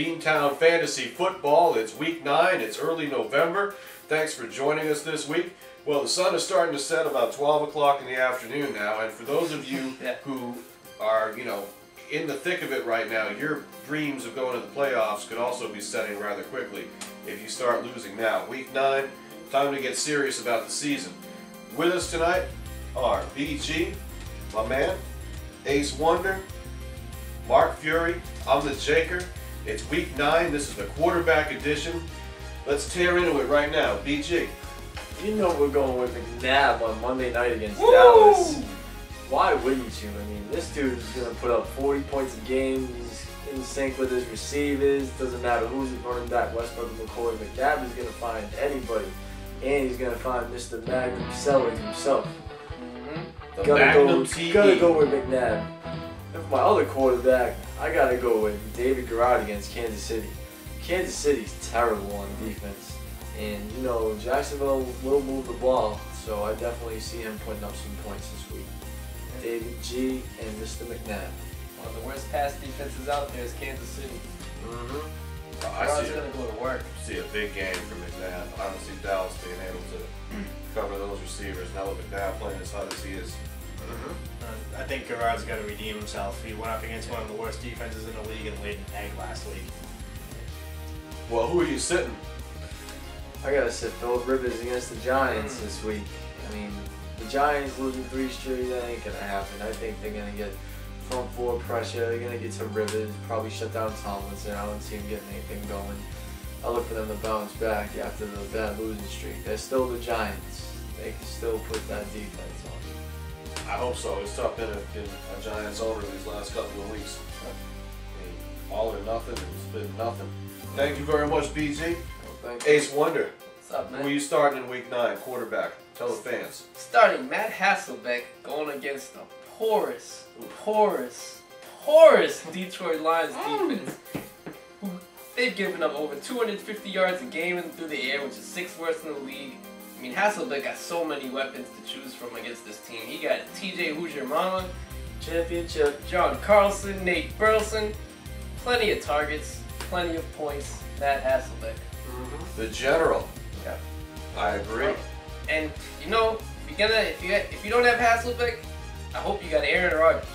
Beantown Fantasy Football. It's week 9, it's early November. Thanks for joining us this week. Well, the sun is starting to set about 12 o'clock in the afternoon now, and for those of you who are, in the thick of it right now, your dreams of going to the playoffs could also be setting rather quickly if you start losing now. Week 9, time to get serious about the season. With us tonight are BG, my man, Ace Wonder, Mark Fury, I'm the Jaker. It's week 9, this is the quarterback edition. Let's tear into it right now. BG. You know we're going with McNabb on Monday night against Dallas. Why wouldn't you? I mean, this dude is going to put up 40 points a game. He's in sync with his receivers. Doesn't matter who's running back, Westbrook or McCoy. McNabb is going to find anybody. And he's going to find Mr. Magnum Sellers himself. The Magnum TV. Gotta go with McNabb. And for my other quarterback, I gotta go with David Garrett against Kansas City. Kansas City's terrible on defense. And, Jacksonville will move the ball, so I definitely see him putting up some points this week. David G. and Mr. McNabb. One of the worst pass defenses out there is Kansas City. I see going to go to work. See a big game from McNabb. I don't see Dallas being able to cover those receivers. Now with McNabb playing as hot as he is. I think Garrard's got to redeem himself. He went up against one of the worst defenses in the league and laid an egg last week. Well, who are you sitting? I gotta sit Philip Rivers against the Giants this week. I mean, the Giants losing 3 straight, that ain't gonna happen. I think they're gonna get front 4 pressure. They're gonna get to Rivers, probably shut down Tomlinson. I don't see him getting anything going. I look for them to bounce back after the bad losing streak. They're still the Giants. They can still put that defense on. I hope so. It's tough been a Giants owner these last couple of weeks. I mean, all or nothing, it's been nothing. Thank you very much, BG. Ace Wonder. What's up, man? Who are you starting in week 9? Quarterback. Tell the fans. Starting Matt Hasselbeck going against the porous Detroit Lions defense. They've given up over 250 yards a game and through the air, which is 6th worst in the league. I mean, Hasselbeck got so many weapons to choose from against this team. He got TJ Who's Your Mama, Championship, John Carlson, Nate Burleson, plenty of targets, plenty of points. Matt Hasselbeck. The General. Yeah. I agree. And if you don't have Hasselbeck, I hope you got Aaron Rodgers.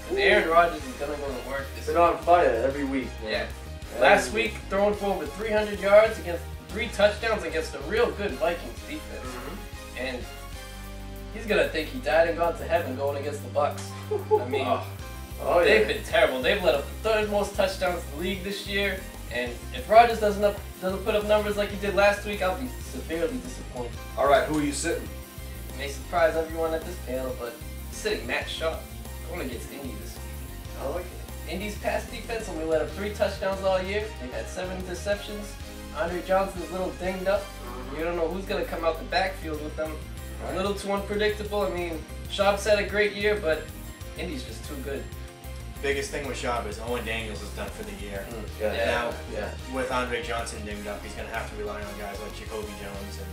Because Aaron Rodgers is gonna go to work this week. Been on fire every week, man. Yeah. Last week, throwing for over 300 yards against 3 touchdowns against a real good Vikings defense. And he's gonna think he died and gone to heaven going against the Bucks. I mean, they've been terrible. They've let up the 3rd most touchdowns in the league this year. And if Rodgers doesn't put up numbers like he did last week, I'll be severely disappointed. All right, who are you sitting? It may surprise everyone at this panel, but I'm sitting Matt Sharp going against Indy this week. I like it. Indy's pass defense only let up 3 touchdowns all year. They've had 7 interceptions. Andre Johnson's a little dinged up. You don't know who's going to come out the backfield with them. A little too unpredictable. I mean, Sharp's had a great year, but Indy's just too good. Biggest thing with Schaub is Owen Daniels is done for the year. Now, with Andre Johnson dinged up, he's going to have to rely on guys like Jacoby Jones and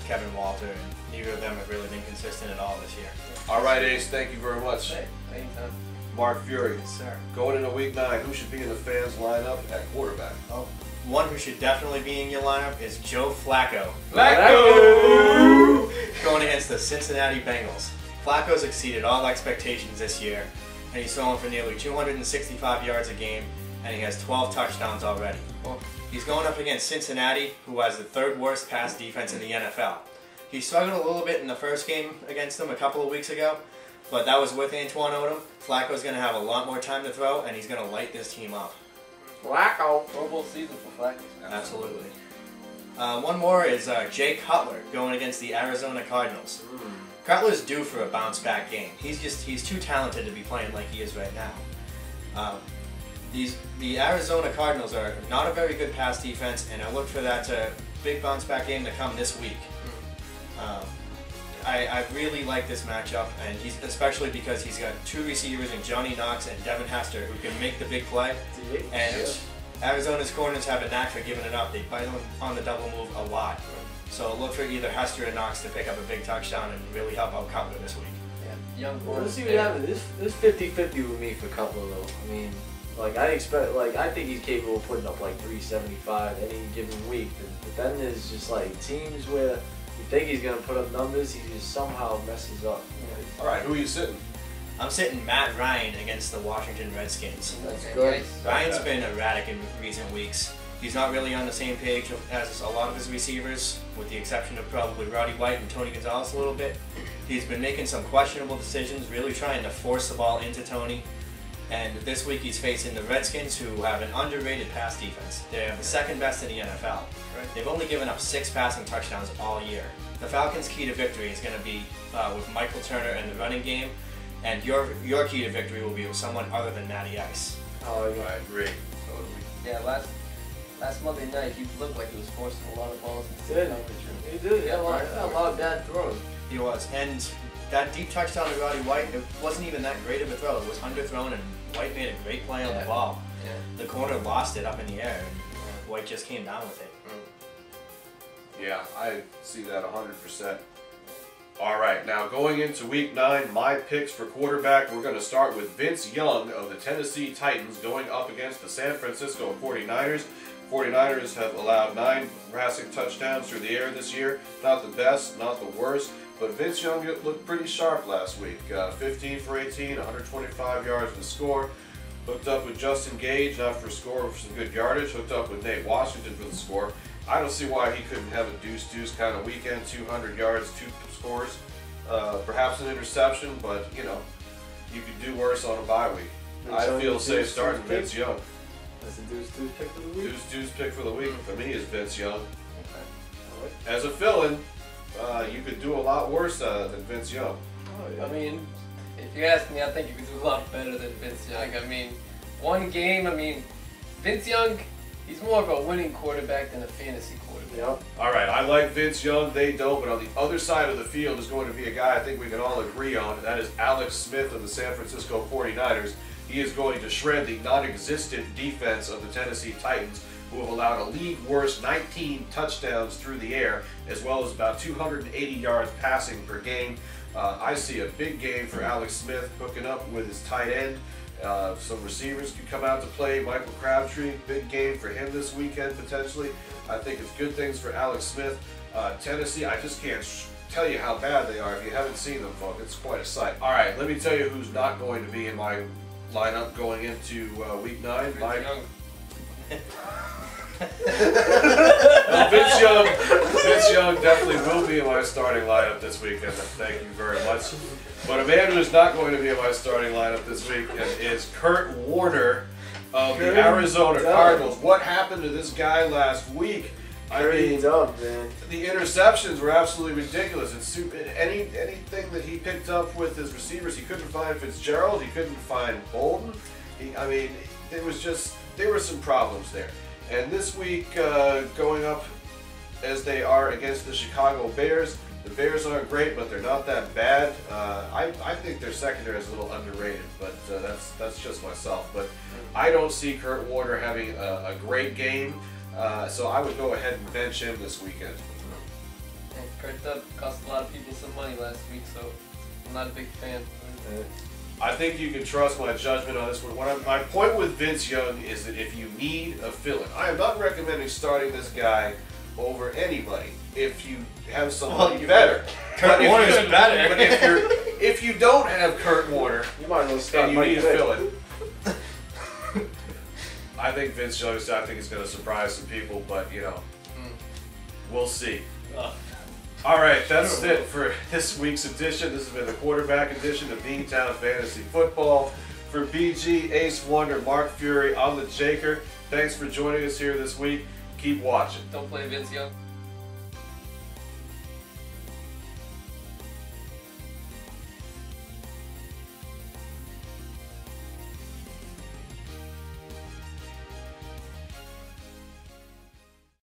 Kevin Walter, and neither of them have really been consistent at all this year. All right, Ace, thank you very much. Hey, anytime. Mark Fury. Yes, sir. Going into week 9, who should be in the fans' lineup at quarterback? Oh, one who should definitely be in your lineup is Joe Flacco. Flacco! Going against the Cincinnati Bengals. Flacco's exceeded all expectations this year, and he's throwing for nearly 265 yards a game, and he has 12 touchdowns already. He's going up against Cincinnati, who has the 3rd worst pass defense in the NFL. He struggled a little bit in the first game against them a couple of weeks ago, but that was with Antoine Odom. Flacco's going to have a lot more time to throw, and he's going to light this team up. Flacco. Pro Bowl season for Flacco. Absolutely. One more is Jake Cutler going against the Arizona Cardinals. Cutler's due for a bounce-back game. He's too talented to be playing like he is right now. The Arizona Cardinals are not a very good pass defense, and I look for that big bounce-back game to come this week. I really like this matchup, and especially because he's got 2 receivers in Johnny Knox and Devin Hester who can make the big play. And Arizona's corners have a knack for giving it up. They bite on the double move a lot. So look for either Hester or Knox to pick up a big touchdown and really help out Cutler this week. Young Let's see what happens. This 50-50 with me for Cutler, though. I mean, Like I think he's capable of putting up like 375 any given week. But then there's just like teams where you think he's gonna put up numbers, he just somehow messes up. All right, who are you sitting? I'm sitting Matt Ryan against the Washington Redskins. That's good. Ryan's been erratic in recent weeks. He's not really on the same page as a lot of his receivers, with the exception of probably Roddy White and Tony Gonzalez a little bit. He's been making some questionable decisions, really trying to force the ball into Tony. And this week he's facing the Redskins, who have an underrated pass defense. They have the second best in the NFL. Right. They've only given up 6 passing touchdowns all year. The Falcons' key to victory is going to be with Michael Turner in the running game, and your key to victory will be with someone other than Matty Ice. Oh, yeah. I agree. Totally. Yeah, last Monday night, he looked like he was forcing a lot of balls into Did. coverage. He did. He had a lot of bad throws. He was, and that deep touchdown to Roddy White, it wasn't even that great of a throw. It was underthrown, and White made a great play on the ball. Yeah. The corner lost it up in the air, and White just came down with it. Yeah, I see that 100%. All right, now going into week 9, my picks for quarterback, we're going to start with Vince Young of the Tennessee Titans going up against the San Francisco 49ers. 49ers have allowed 9 passing touchdowns through the air this year. Not the best, not the worst, but Vince Young looked pretty sharp last week. 15 for 18, 125 yards to score. Hooked up with Justin Gage, not for a score, for some good yardage. Hooked up with Nate Washington for the score. I don't see why he couldn't have a deuce-deuce kind of weekend, 200 yards, 2 scores, perhaps an interception, but, you know, you could do worse on a bye week. I feel safe starting Vince Young. That's a deuce-deuce pick for the week? Deuce pick for the week for me is Vince Young. Okay. As a fill-in, you could do a lot worse than Vince Young. Oh, yeah. I mean, if you ask me, I think you could do a lot better than Vince Young. I mean, one game, Vince Young, he's more of a winning quarterback than a fantasy quarterback. Yep. All right, I like Vince Young, they don't, but on the other side of the field is going to be a guy I think we can all agree on, and that is Alex Smith of the San Francisco 49ers. He is going to shred the non-existent defense of the Tennessee Titans, who have allowed a league-worst 19 touchdowns through the air, as well as about 280 yards passing per game. I see a big game for Alex Smith hooking up with his tight end. Some receivers could come out to play. Michael Crabtree, big game for him this weekend potentially. I think it's good things for Alex Smith. Tennessee, I just can't tell you how bad they are if you haven't seen them, folks. It's quite a sight. All right, let me tell you who's not going to be in my lineup going into week 9. Vince Young. Vince Young definitely will be in my starting lineup this weekend. Thank you very much. But a man who is not going to be in my starting lineup this weekend is Kurt Warner of the Arizona Cardinals. What happened to this guy last week? I mean, man. the interceptions were absolutely ridiculous. Anything that he picked up with his receivers, he couldn't find Fitzgerald, he couldn't find Bolden. There were some problems there. And this week, going up as they are against the Chicago Bears, the Bears aren't great, but they're not that bad. I think their secondary is a little underrated, but that's just myself. But I don't see Kurt Warner having a great game, so I would go ahead and bench him this weekend. And Kurt Dub cost a lot of people some money last week, so I'm not a big fan. I think you can trust my judgment on this one. My point with Vince Young is that if you need a fill-in, I am not recommending starting this guy over anybody. If you have somebody better, Kurt Warner's better. But if you don't have Kurt Warner, You might as well start and you Mike need a Vick. fill-in, I think Vince Young. I think he's going to surprise some people, but you know, we'll see. All right, that's it for this week's edition. This has been the quarterback edition of Beantown Fantasy Football. For BG, Ace Wonder, Mark Fury, I'm the Jaker. Thanks for joining us here this week. Keep watching. Don't play Vince Young.